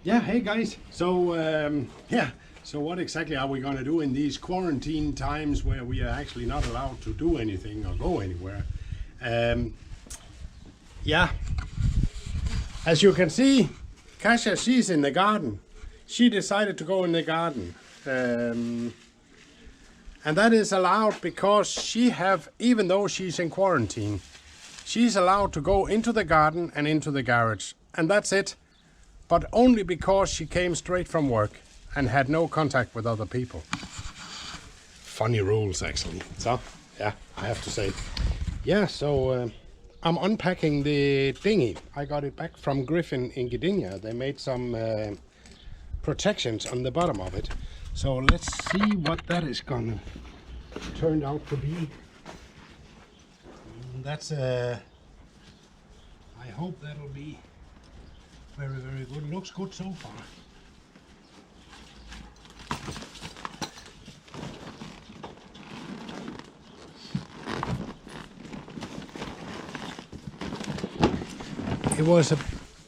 Yeah, hey guys. So so what exactly are we going to do in these quarantine times where we are actually not allowed to do anything or go anywhere? Yeah, as you can see, Kasia, she's in the garden. She decided to go in the garden. And that is allowed because she have, even though she's in quarantine, she's allowed to go into the garden and into the garage. And that's it. But only because she came straight from work and had no contact with other people. Funny rules, actually. So, yeah, I have to say. Yeah, so I'm unpacking the dinghy. I got it back from Griffin in Gdynia. They made some protections on the bottom of it. So let's see what that is gonna turn out to be. That's I hope that'll be very, very good. Looks good so far. It was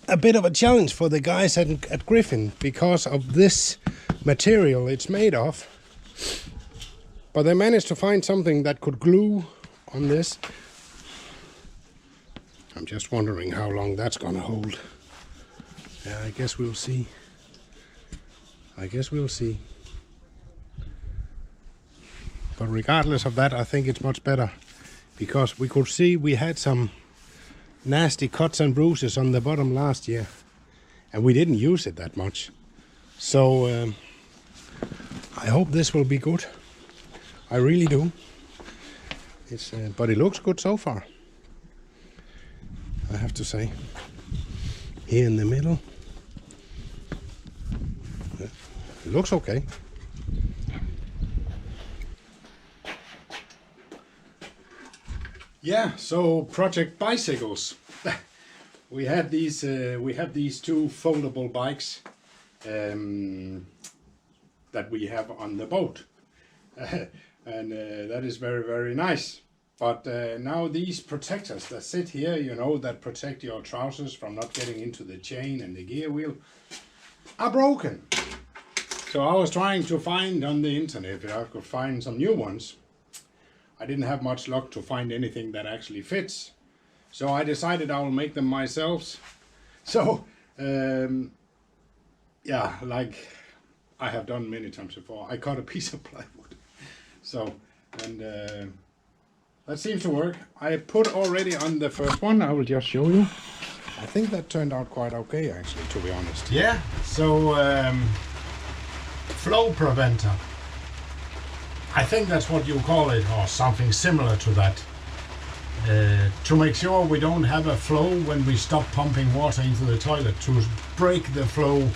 a bit of a challenge for the guys at Griffin because of this material it's made of. But they managed to find something that could glue on this. I'm just wondering how long that's gonna hold. Yeah, I guess we'll see. But regardless of that, I think it's much better because we could see we had some nasty cuts and bruises on the bottom last year and we didn't use it that much. So I hope this will be good. I really do. It's but it looks good so far, I have to say. Here in the middle, it looks okay. Yeah, so project bicycles. We have these two foldable bikes that we have on the boat. And that is very, very nice. But now these protectors that sit here, you know, that protect your trousers from not getting into the chain and the gear wheel, are broken. So I was trying to find on the internet if I could find some new ones. I didn't have much luck to find anything that actually fits. So I decided I will make them myself. So, yeah, like I have done many times before, I cut a piece of plywood. So, and that seems to work. I put already on the first one, I will just show you. I think that turned out quite okay, actually, to be honest. Yeah, so flow preventer. I think that's what you call it, or something similar to that. To make sure we don't have a flow when we stop pumping water into the toilet, to break the flow.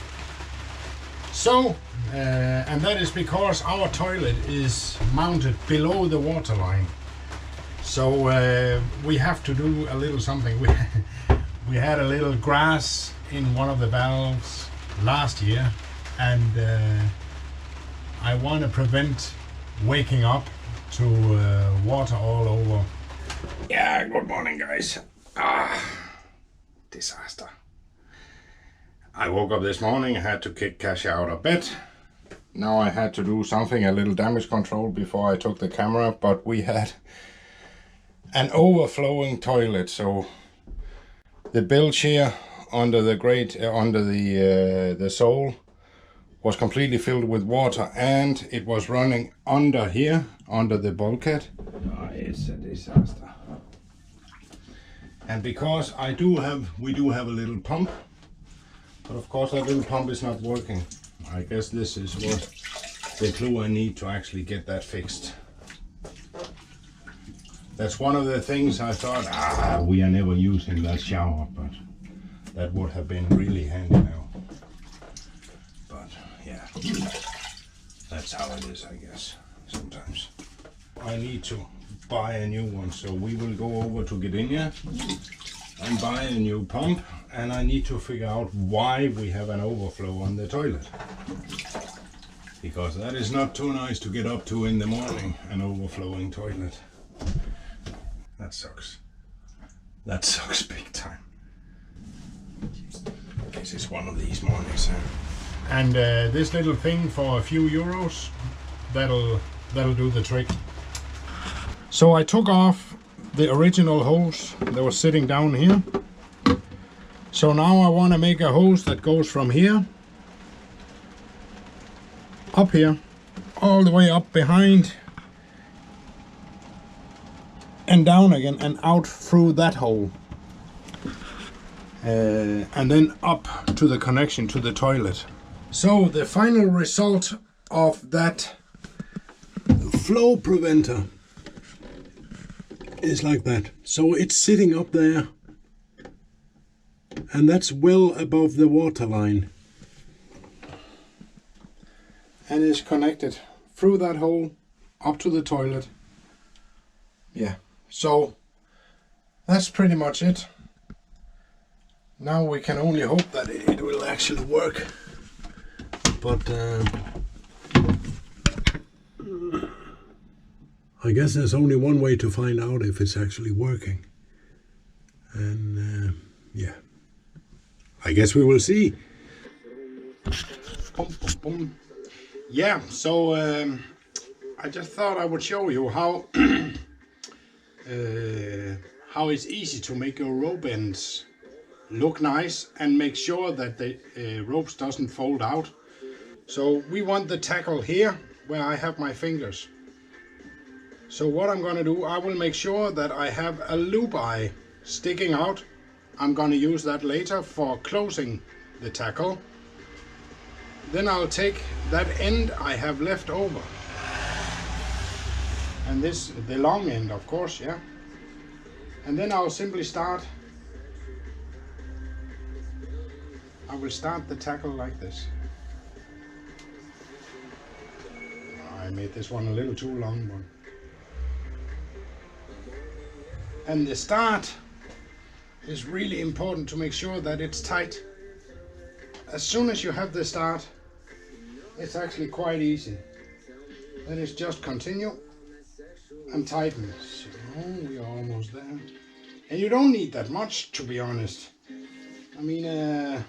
So, and that is because our toilet is mounted below the water line. So we have to do a little something. We had a little grass in one of the valves last year, and I want to prevent waking up to water all over. Yeah, good morning guys. Disaster. I woke up this morning, I had to kick Kasia out of bed. Now I had to do something, a little damage control before I took the camera, but we had an overflowing toilet, so the bilge here under the grate, under the sole was completely filled with water, and it was running under here, under the bulkhead. Oh, it's a disaster. And because we do have a little pump, but of course that little pump is not working. I guess this is what the clue I need to actually get that fixed. That's one of the things I thought, we are never using that shower, but that would have been really handy now. But yeah, that's how it is, I guess, sometimes. I need to buy a new one, so we will go over to Gdynia and buy a new pump, and I need to figure out why we have an overflow on the toilet. Because that is not too nice to get up to in the morning, an overflowing toilet. That sucks. That sucks big time. Okay, guess it's one of these mornings. And this little thing for a few euros, that'll do the trick. So I took off the original hose that was sitting down here. So now I want to make a hose that goes from here, up here, all the way up behind, and down again, and out through that hole. And then up to the connection to the toilet. So the final result of that flow preventer is like that. So it's sitting up there, and that's well above the water line, and is connected through that hole up to the toilet. Yeah, so that's pretty much it. Now we can only hope that it will actually work, but I guess there's only one way to find out if it's actually working, and yeah, I guess we will see. Boom, boom, boom. Yeah, so I just thought I would show you how it's easy to make your rope ends look nice and make sure that the ropes doesn't fold out. So we want the tackle here where I have my fingers. So what I'm gonna do, I will make sure that I have a loop eye sticking out. I'm gonna use that later for closing the tackle. Then I'll take that end I have left over, and this the long end, of course, yeah. And then I'll simply start. I will start the tackle like this. I made this one a little too long, but. And the start is really important to make sure that it's tight. As soon as you have the start, it's actually quite easy. Then it's just continue and tighten. So we are almost there. And you don't need that much, to be honest. I mean, a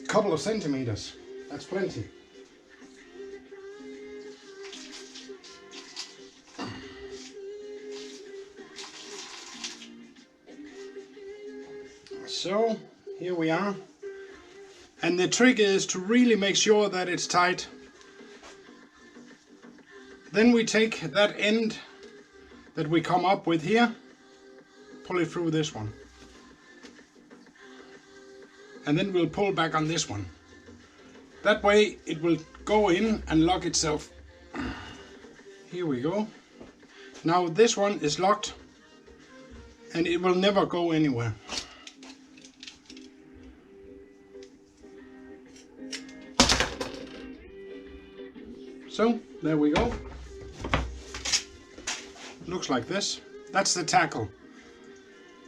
couple of centimeters, that's plenty. So here we are, and the trick is to really make sure that it's tight. Then we take that end that we come up with here, pull it through this one, and then we'll pull back on this one. That way it will go in and lock itself. Here we go. Now this one is locked and it will never go anywhere. So there we go. Looks like this. That's the tackle.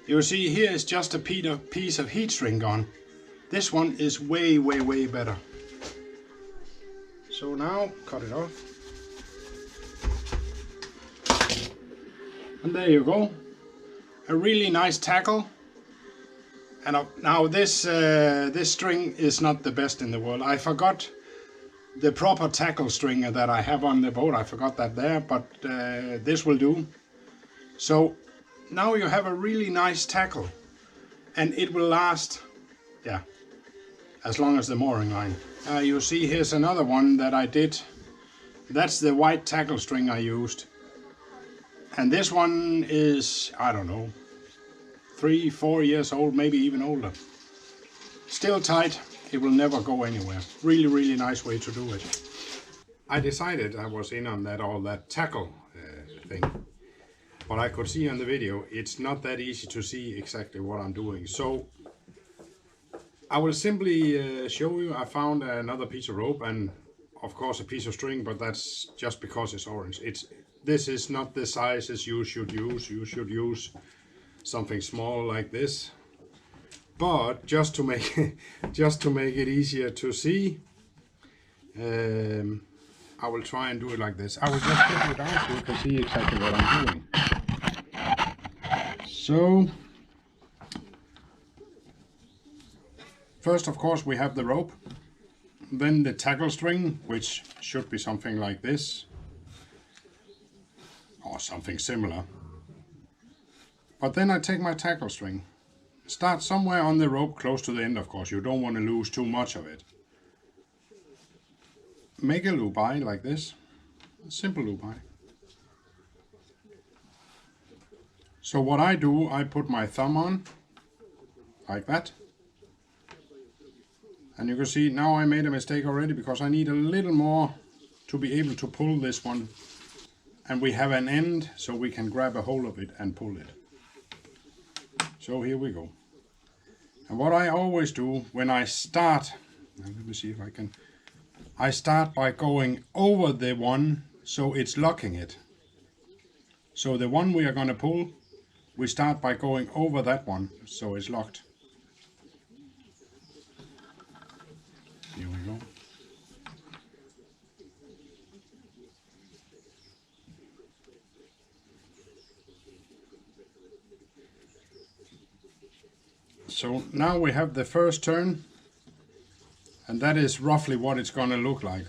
You see here is just a piece of heat shrink gun. This one is way better. So now cut it off. And there you go. A really nice tackle. And now this string is not the best in the world. I forgot the proper tackle string that I have on the boat. I forgot that there, but this will do. So now you have a really nice tackle, and it will last, yeah, as long as the mooring line. You see here's another one that I did. That's the white tackle string I used. And this one is, I don't know, 3-4 years old, maybe even older. Still tight. It will never go anywhere. Really nice way to do it. I decided I was in on all that tackle thing. But I could see on the video, it's not that easy to see exactly what I'm doing. So I will simply show you. I found another piece of rope and of course a piece of string, but that's just because it's orange. This is not the sizes you should use. You should use something small like this. But just to make it easier to see, I will try and do it like this. I will just put it down so you can see exactly what I'm doing. So First, of course, we have the rope, then the tackle string, which should be something like this, or something similar. But then I take my tackle string, start somewhere on the rope close to the end, of course, you don't want to lose too much of it. Make a loop eye like this, a simple loop eye. So what I do, I put my thumb on, like that. And you can see now I made a mistake already because I need a little more to be able to pull this one. And we have an end so we can grab a hold of it and pull it. So here we go. And what I always do when I start, let me see if I can, I start by going over the one so it's locking it. So the one we are going to pull, we start by going over that one so it's locked. Here we go. So now we have the first turn, and that is roughly what it's going to look like.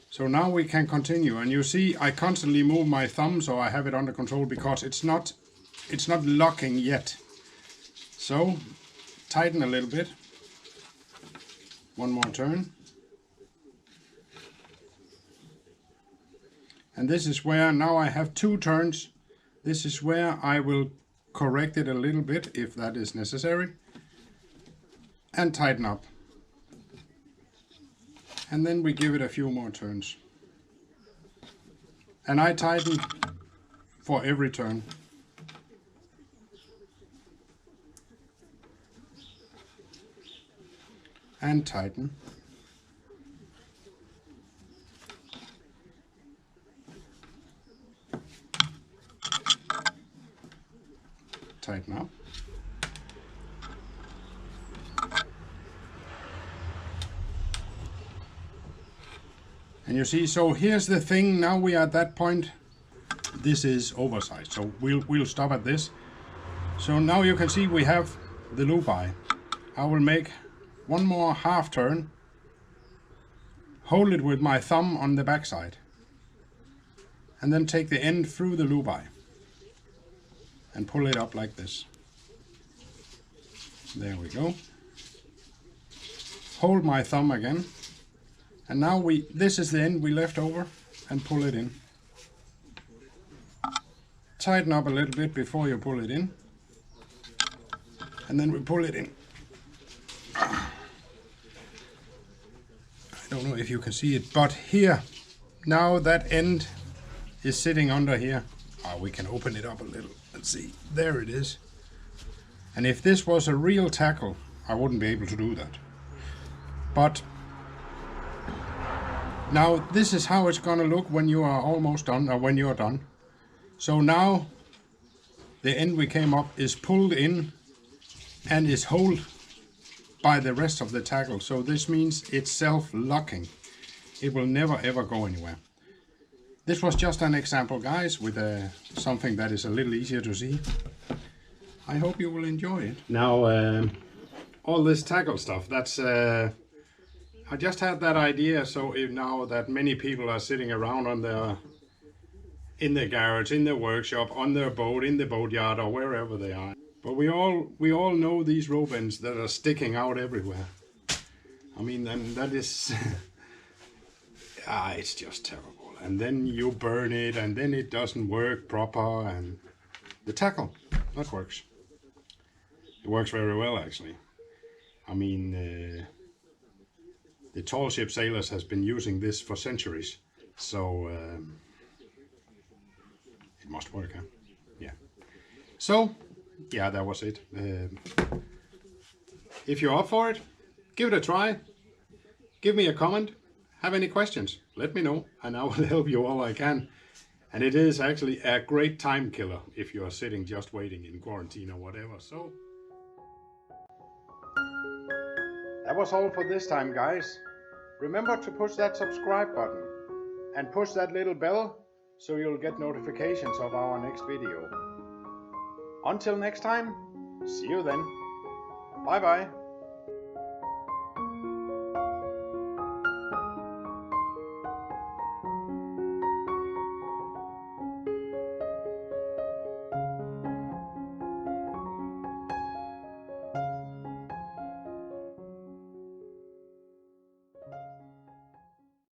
So now we can continue, and you see I constantly move my thumb so I have it under control because it's not locking yet. So tighten a little bit. One more turn. And this is where now I have 2 turns. This is where I will correct it a little bit if that is necessary. And tighten up. And then we give it a few more turns. And I tighten for every turn. And tighten. Tighten up. And you see, so here's the thing, now we are at that point. This is oversized, so we'll stop at this. So now you can see we have the loop eye. I will make one more half turn, hold it with my thumb on the back side, and then take the end through the loop eye and pull it up like this. There we go. Hold my thumb again, and now this is the end we left over, and pull it in. Tighten up a little bit before you pull it in, and then we pull it in. I don't know if you can see it, but here, now that end is sitting under here. We can open it up a little and see. There it is. And if this was a real tackle, I wouldn't be able to do that. But now this is how it's going to look when you are almost done, or when you are done. So now the end we came up is pulled in and is held by the rest of the tackle. So this means it's self-locking. It will never ever go anywhere. This was just an example, guys, with something that is a little easier to see. I hope you will enjoy it. Now, all this tackle stuff, that's I just had that idea. So if now that many people are sitting around on in their garage, in their workshop, on their boat, in the boatyard, or wherever they are. But we all know these rope ends that are sticking out everywhere. I mean, and that is it's just terrible. And then you burn it, and then it doesn't work proper. And the tackle, that works. It works very well, actually. I mean, the tall ship sailors has been using this for centuries, so it must work, huh? Yeah. So, yeah, that was it. If you're up for it, give it a try. Give me a comment. Have any questions? Let me know, and I will help you all I can. And it is actually a great time killer if you are sitting just waiting in quarantine or whatever. So that was all for this time, guys. Remember to push that subscribe button and push that little bell so you'll get notifications of our next video. Until next time, see you then. Bye bye.